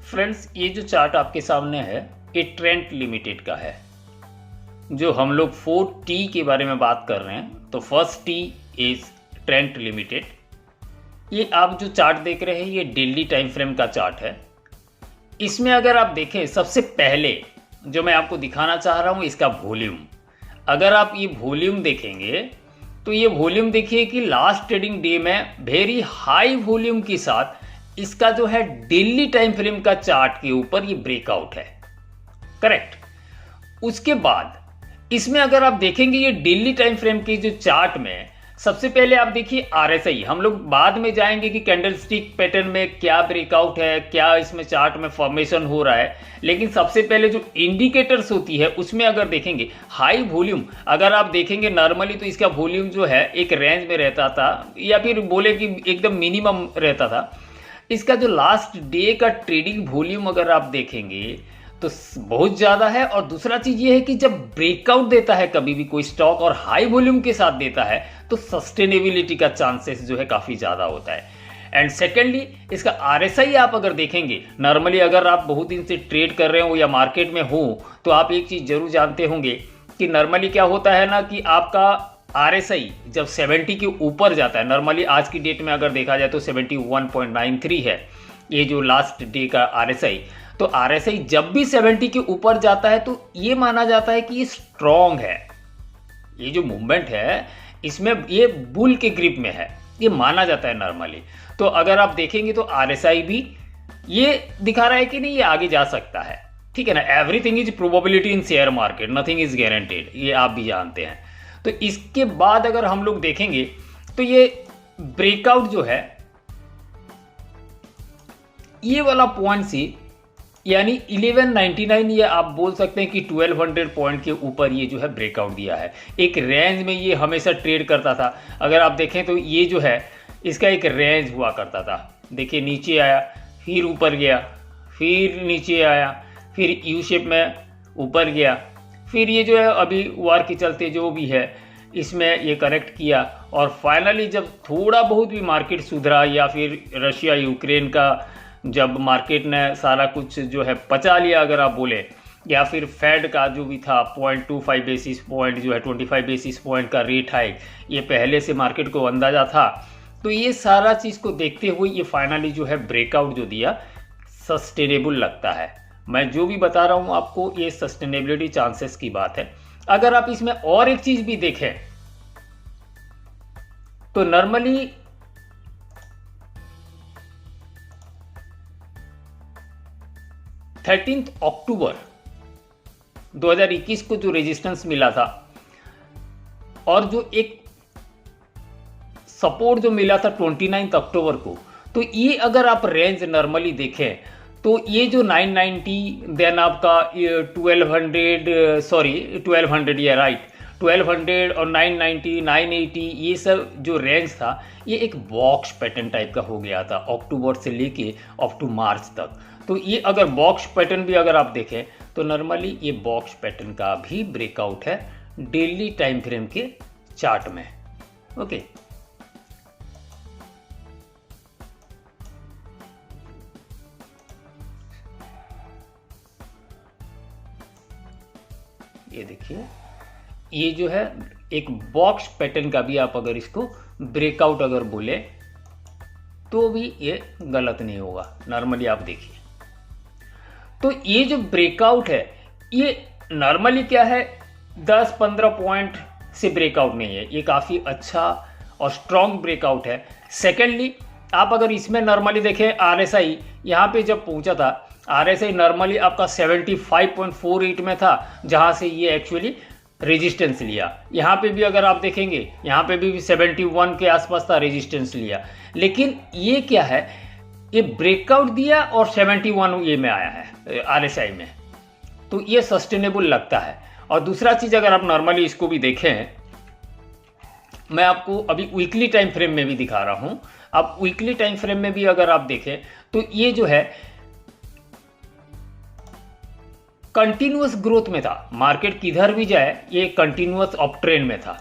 Friends, ये जो chart आपके सामने है ये ट्रेंट लिमिटेड का है। जो हम लोग 4T के बारे में बात कर रहे हैं, तो first T is Trent limited. ये आप जो चार्ट देख रहे हैं ये डेली टाइम फ्रेम का चार्ट है। इसमें अगर आप देखें, सबसे पहले जो मैं आपको दिखाना चाह रहा हूँ इसका वॉल्यूम। अगर आप ये वॉल्यूम देखेंगे तो ये वॉल्यूम देखिए कि लास्ट ट्रेडिंग डे में वेरी हाई वॉल्यूम के साथ इसका जो है डेली टाइम फ्रेम का चार्ट के ऊपर ये ब्रेकआउट है, करेक्ट। उसके बाद इसमें अगर आप देखेंगे ये डेली टाइम फ्रेम के जो चार्ट में सबसे पहले आप देखिए RSI। हम लोग बाद में जाएंगे कि कैंडलस्टिक पैटर्न में क्या ब्रेकआउट है, क्या इसमें चार्ट में फॉर्मेशन हो रहा है, लेकिन सबसे पहले जो इंडिकेटर्स होती है उसमें अगर देखेंगे हाई वॉल्यूम, अगर आप देखेंगे नॉर्मली तो इसका वॉल्यूम जो है एक रेंज में रहता था या फिर बोले कि एकदम मिनिमम रहता था। इसका जो लास्ट डे का ट्रेडिंग वॉल्यूम अगर आप देखेंगे तो बहुत ज़्यादा है। और दूसरा चीज़ ये है कि जब ब्रेकआउट देता है कभी भी कोई स्टॉक और हाई वॉल्यूम के साथ देता है तो सस्टेनेबिलिटी का चांसेस जो है काफ़ी ज़्यादा होता है। एंड सेकेंडली इसका RSI आप अगर देखेंगे, नॉर्मली अगर आप बहुत दिन से ट्रेड कर रहे हो या मार्केट में हो तो आप एक चीज़ जरूर जानते होंगे कि नॉर्मली क्या होता है ना कि आपका RSI जब 70 के ऊपर जाता है, नॉर्मली आज की डेट में अगर देखा जाए तो 71.93 है ये जो लास्ट डे का RSI। तो RSI जब भी 70 के ऊपर जाता है तो ये माना जाता है कि ये स्ट्रॉन्ग है, ये जो मूवमेंट है इसमें ये बुल के ग्रिप में है, ये माना जाता है नॉर्मली। तो अगर आप देखेंगे तो RSI भी ये दिखा रहा है कि नहीं ये आगे जा सकता है, ठीक है ना। Everything is probability in share market, nothing is guaranteed, ये आप भी जानते हैं। तो इसके बाद अगर हम लोग देखेंगे तो ये ब्रेकआउट जो है ये वाला पॉइंट से यानी 1199 या आप बोल सकते हैं कि 1200 पॉइंट के ऊपर ये जो है ब्रेकआउट दिया है। एक रेंज में ये हमेशा ट्रेड करता था। अगर आप देखें तो ये जो है इसका एक रेंज हुआ करता था, देखिए नीचे आया फिर ऊपर गया, फिर नीचे आया, फिर यू शेप में ऊपर गया, फिर ये जो है अभी वार के चलते जो भी है इसमें ये करेक्ट किया। और फाइनली जब थोड़ा बहुत भी मार्केट सुधरा या फिर रशिया यूक्रेन का जब मार्केट ने सारा कुछ जो है पचा लिया अगर आप बोले, या फिर फेड का जो भी था 0.25 बेसिस पॉइंट जो है 25 बेसिस पॉइंट का रेट हाइक, ये पहले से मार्केट को अंदाजा था। तो ये सारा चीज़ को देखते हुए ये फाइनली जो है ब्रेकआउट जो दिया सस्टेनेबल लगता है। मैं जो भी बता रहा हूँ आपको ये सस्टेनेबिलिटी चांसेस की बात है। अगर आप इसमें और एक चीज़ भी देखें तो नॉर्मली अक्टूबर 2021 को जो रेजिस्टेंस मिला था और जो एक सपोर्ट जो मिला था 29 अक्टूबर को, तो ये अगर आप रेंज नॉर्मली देखें तो ये जो 990 देन आपका 1200 या राइट 1200 और 990 980 ये सब जो रेंज था ये एक बॉक्स पैटर्न टाइप का हो गया था अक्टूबर से लेके अप टू मार्च तक। तो ये अगर बॉक्स पैटर्न भी अगर आप देखें तो नॉर्मली ये बॉक्स पैटर्न का भी ब्रेकआउट है डेली टाइम फ्रेम के चार्ट में, ओके। ये देखिए ये जो है एक बॉक्स पैटर्न का भी आप अगर इसको ब्रेकआउट अगर बोले तो भी ये गलत नहीं होगा। नॉर्मली आप देखिए तो ये जो ब्रेकआउट है ये नॉर्मली क्या है 10-15 पॉइंट से ब्रेकआउट नहीं है, ये काफ़ी अच्छा और स्ट्रॉन्ग ब्रेकआउट है। सेकेंडली आप अगर इसमें नॉर्मली देखें RSI यहाँ पे जब पहुँचा था RSI नॉर्मली आपका 75.48 में था, जहाँ से ये एक्चुअली रेजिस्टेंस लिया। यहाँ पे भी अगर आप देखेंगे यहाँ पे भी 71 के आसपास था, रेजिस्टेंस लिया। लेकिन ये क्या है, ये ब्रेकआउट दिया और 71 ये में आया है RSI में, तो ये सस्टेनेबल लगता है। और दूसरा चीज़ अगर आप नॉर्मली इसको भी देखें, मैं आपको अभी वीकली टाइम फ्रेम में भी दिखा रहा हूँ। आप वीकली टाइम फ्रेम में भी अगर आप देखें तो ये जो है कंटिन्यूअस ग्रोथ में था। मार्केट किधर भी जाए ये कंटिन्यूअस अप ट्रेंड में था।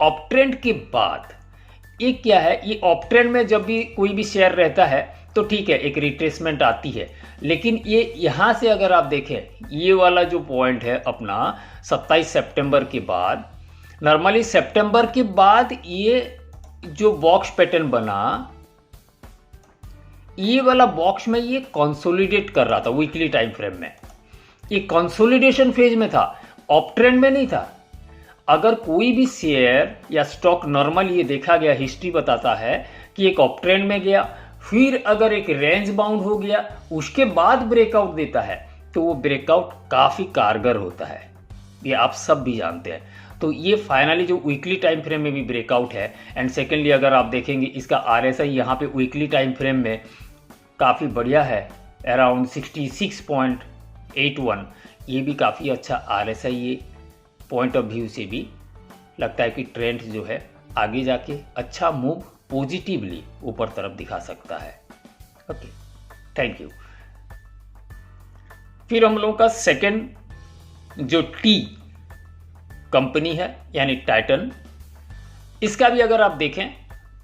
अप ट्रेंड के बाद ये क्या है, ये ऑप ट्रेंड में जब भी कोई भी शेयर रहता है तो ठीक है, एक रिट्रेसमेंट आती है, लेकिन ये यहाँ से अगर आप देखें, ये वाला जो पॉइंट है अपना 27 सितंबर के बाद, नॉर्मली सितंबर के बाद ये जो बॉक्स पैटर्न बना, ये वाला बॉक्स में ये कंसोलिडेट कर रहा था वीकली टाइम फ्रेम में, ये कंसोलिडेशन फेज में था, अप ट्रेंड में नहीं था। अगर कोई भी शेयर या स्टॉक नॉर्मल, ये देखा गया, हिस्ट्री बताता है कि एक अप ट्रेंड में गया, फिर अगर एक रेंज बाउंड हो गया, उसके बाद ब्रेकआउट देता है, तो वो ब्रेकआउट काफी कारगर होता है, ये आप सब भी जानते हैं। तो ये फाइनली जो वीकली टाइम फ्रेम में भी ब्रेकआउट है। एंड सेकेंडली अगर आप देखेंगे इसका आरएसआई यहाँ पे वीकली टाइम फ्रेम में काफ़ी बढ़िया है, अराउंड 66.81, ये भी काफ़ी अच्छा आरएसआई, ये पॉइंट ऑफ व्यू से भी लगता है कि ट्रेंड जो है आगे जाके अच्छा मूव पॉजिटिवली ऊपर तरफ दिखा सकता है। Okay, thank you. फिर हम लोगों का सेकंड जो टी कंपनी है यानी टाइटन, इसका भी अगर आप देखें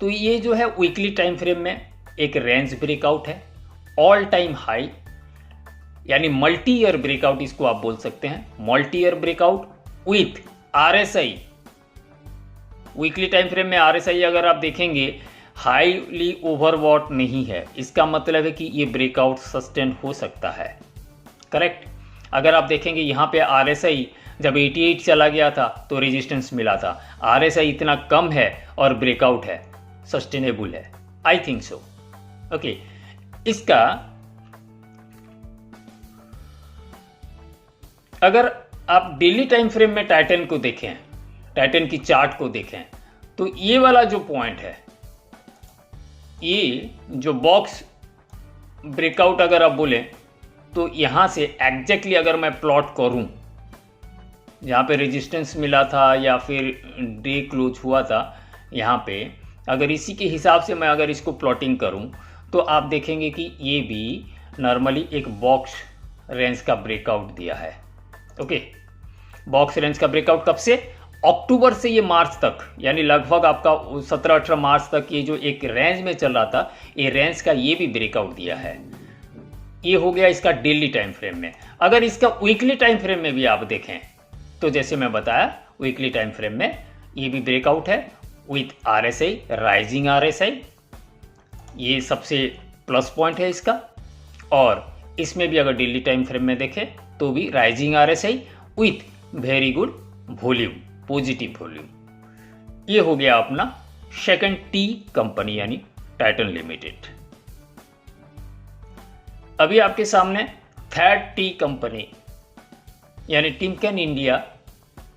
तो ये जो है वीकली टाइम फ्रेम में एक रेंज ब्रेकआउट है, ऑल टाइम हाई, यानी मल्टी ईयर ब्रेकआउट इसको आप बोल सकते हैं, multi year breakout with RSI. Weekly time frame में आरएसआई अगर आप देखेंगे हाईली ओवरबॉट नहीं है, इसका मतलब है कि ये ब्रेकआउट सस्टेन हो सकता है, करेक्ट। अगर आप देखेंगे यहाँ पे आरएसआई जब 88 चला गया था तो रेजिस्टेंस मिला था, आरएसआई इतना कम है और ब्रेकआउट है, सस्टेनेबल है, आई थिंक सो। ओके, इसका अगर आप डेली टाइम फ्रेम में टाइटन को देखें, टाइटन की चार्ट को देखें, तो ये वाला जो पॉइंट है, ये जो बॉक्स ब्रेकआउट अगर आप बोलें तो यहां से एग्जैक्टली अगर मैं प्लॉट करूं, जहां पे रेजिस्टेंस मिला था या फिर डे क्लोज हुआ था, यहां पे अगर इसी के हिसाब से मैं अगर इसको प्लॉटिंग करूं तो आप देखेंगे कि ये भी नॉर्मली एक बॉक्स रेंज का ब्रेकआउट दिया है। ओके, बॉक्स रेंज का ब्रेकआउट कब से, अक्टूबर से ये मार्च तक, यानी लगभग आपका 17-18 मार्च तक ये जो एक रेंज में चल रहा था, ये रेंज का ये भी ब्रेकआउट दिया है। ये हो गया इसका डेली टाइम फ्रेम में। अगर इसका वीकली टाइम फ्रेम में भी आप देखें तो जैसे मैं बताया, वीकली टाइम फ्रेम में ये भी ब्रेकआउट है विथ आरएसआई, राइजिंग आरएसआई, ये सबसे प्लस पॉइंट है इसका। और इसमें भी अगर डेली टाइम फ्रेम में देखें तो भी rising RSI with very good volume, positive volume. ये हो गया अपना सेकंड टी कंपनी यानी टाइटन लिमिटेड। अभी आपके सामने थर्ड टी कंपनी यानी टिमकेन इंडिया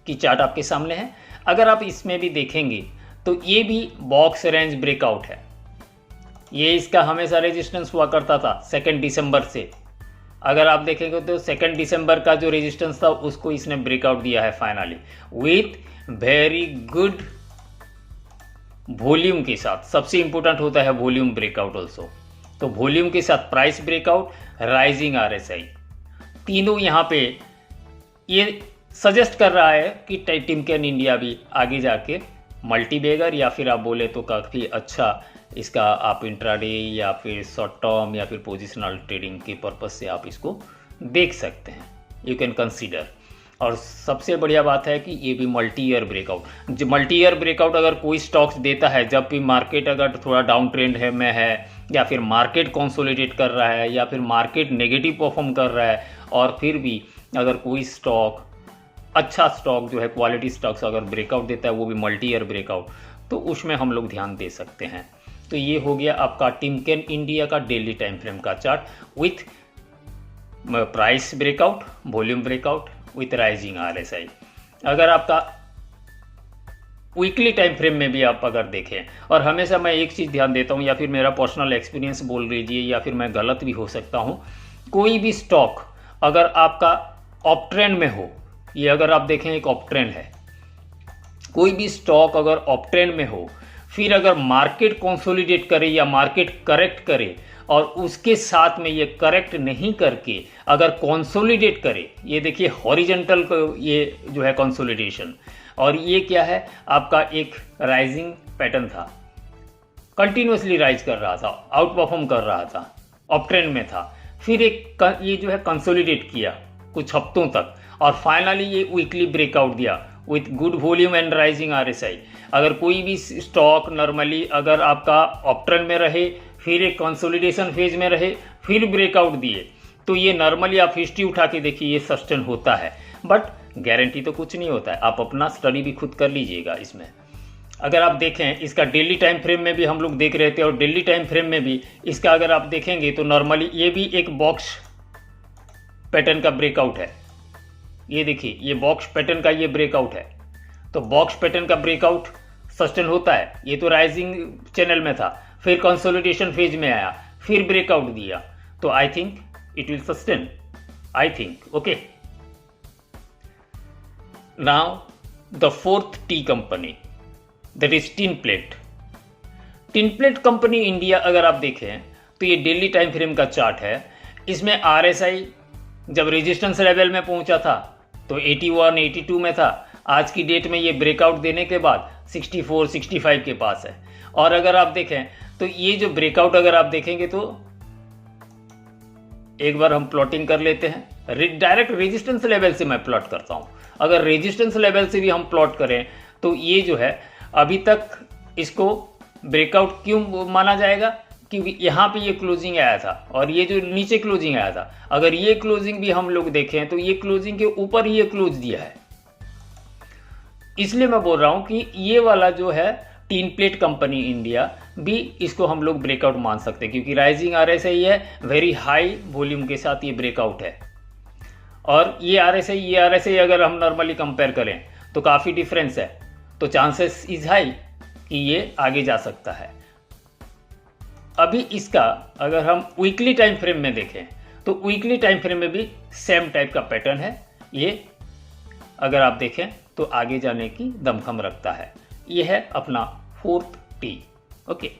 की चार्ट आपके सामने है। अगर आप इसमें भी देखेंगे तो ये भी बॉक्स रेंज ब्रेकआउट है, ये इसका हमेशा रेजिस्टेंस हुआ करता था 2 दिसंबर से। अगर आप देखेंगे तो 2 दिसंबर का जो रेजिस्टेंस था उसको इसने ब्रेकआउट दिया है finally with very good volume के साथ। सबसे इंपॉर्टेंट होता है वॉल्यूम ब्रेकआउट ऑल्सो, तो वॉल्यूम के साथ प्राइस ब्रेकआउट, राइजिंग आरएसआई, तीनों यहाँ पे ये सजेस्ट कर रहा है कि टिमकेन इंडिया भी आगे जाके मल्टी बैगर या फिर आप बोले तो काफ़ी अच्छा इसका आप इंट्राडे या फिर शॉर्ट टर्म या फिर पोजिशनल ट्रेडिंग के पर्पज से आप इसको देख सकते हैं, यू कैन कंसीडर। और सबसे बढ़िया बात है कि ये भी मल्टी ईयर ब्रेकआउट, जो मल्टी ईयर ब्रेकआउट अगर कोई स्टॉक्स देता है, जब भी मार्केट अगर थोड़ा डाउन ट्रेंड है में है या फिर मार्केट कंसोलिडेट कर रहा है या फिर मार्केट नेगेटिव परफॉर्म कर रहा है, और फिर भी अगर कोई स्टॉक अच्छा स्टॉक जो है क्वालिटी स्टॉक्स अगर ब्रेकआउट देता है, वो भी मल्टी ईयर ब्रेकआउट, तो उसमें हम लोग ध्यान दे सकते हैं। तो ये हो गया आपका टिमकेन इंडिया का डेली टाइम फ्रेम का chart with price breakout, volume breakout with rising RSI. अगर आपका वीकली टाइम फ्रेम में भी आप अगर देखें, और हमेशा मैं एक चीज़ ध्यान देता हूं, या फिर मेरा पर्सनल एक्सपीरियंस बोल लीजिए या फिर मैं गलत भी हो सकता हूं, कोई भी स्टॉक अगर आपका अप ट्रेंड में हो, ये अगर आप देखें एक अप ट्रेंड है, कोई भी स्टॉक अगर अप ट्रेंड में हो, फिर अगर मार्केट कंसोलिडेट करे या मार्केट करेक्ट करे और उसके साथ में ये करेक्ट नहीं करके अगर कंसोलिडेट करे, ये देखिए हॉरिजॉन्टल को ये जो है कंसोलिडेशन, और ये क्या है आपका एक राइजिंग पैटर्न था, कंटिन्यूसली राइज कर रहा था, आउट परफॉर्म कर रहा था, अप ट्रेंड में था। फिर ये जो है कंसोलिडेट किया कुछ हफ्तों तक और फाइनली ये वीकली ब्रेकआउट दिया with good volume and rising RSI. अगर कोई भी स्टॉक नॉर्मली अगर आपका अप ट्रेंड में रहे, फिर एक कंसोलिडेशन फेज में रहे, फिर ब्रेकआउट दिए, तो ये नॉर्मली आप हिस्ट्री उठा के देखिए ये सस्टेन होता है। बट गारंटी तो कुछ नहीं होता है, आप अपना स्टडी भी खुद कर लीजिएगा इसमें। अगर आप देखें इसका डेली टाइम फ्रेम में भी हम लोग देख रहे थे और डेली टाइम फ्रेम में भी इसका अगर आप देखेंगे तो नॉर्मली ये भी एक बॉक्स पैटर्न का ब्रेकआउट है। ये देखिए ये बॉक्स पैटर्न का ये ब्रेकआउट है। तो बॉक्स पैटर्न का ब्रेकआउट सस्टेन होता है। ये तो राइजिंग चैनल में था, फिर कंसोलिडेशन फेज में आया, फिर ब्रेकआउट दिया, तो I think it will sustain, I think. Okay, now the fourth tea company, that is Tinplate company India. अगर आप देखें तो ये डेली टाइम फ्रेम का चार्ट है। इसमें RSI जब रेजिस्टेंस लेवल में पहुंचा था तो 81 82 में था। आज की डेट में ये ब्रेकआउट देने के बाद 64 65 के पास है। और अगर आप देखें तो ये जो ब्रेकआउट अगर आप देखेंगे तो एक बार हम प्लॉटिंग कर लेते हैं। डायरेक्ट रेजिस्टेंस लेवल से मैं प्लॉट करता हूं। अगर रेजिस्टेंस लेवल से भी हम प्लॉट करें तो ये जो है अभी तक इसको ब्रेकआउट क्यों माना जाएगा, क्योंकि यहाँ पे ये क्लोजिंग आया था और ये जो नीचे क्लोजिंग आया था, अगर ये क्लोजिंग भी हम लोग देखें तो ये क्लोजिंग के ऊपर ही ये क्लोज दिया है। इसलिए मैं बोल रहा हूं कि ये वाला जो है टिनप्लेट कंपनी इंडिया भी इसको हम लोग ब्रेकआउट मान सकते हैं, क्योंकि राइजिंग आरएसआई है, वेरी हाई वॉल्यूम के साथ ये ब्रेकआउट है। और ये आरएसआई अगर हम नॉर्मली कंपेयर करें तो काफ़ी डिफरेंस है, तो चांसेस इज हाई कि ये आगे जा सकता है। अभी इसका अगर हम वीकली टाइम फ्रेम में देखें तो वीकली टाइम फ्रेम में भी सेम टाइप का पैटर्न है। ये अगर आप देखें तो आगे जाने की दमखम रखता है। ये है अपना फोर्थ टी। ओके।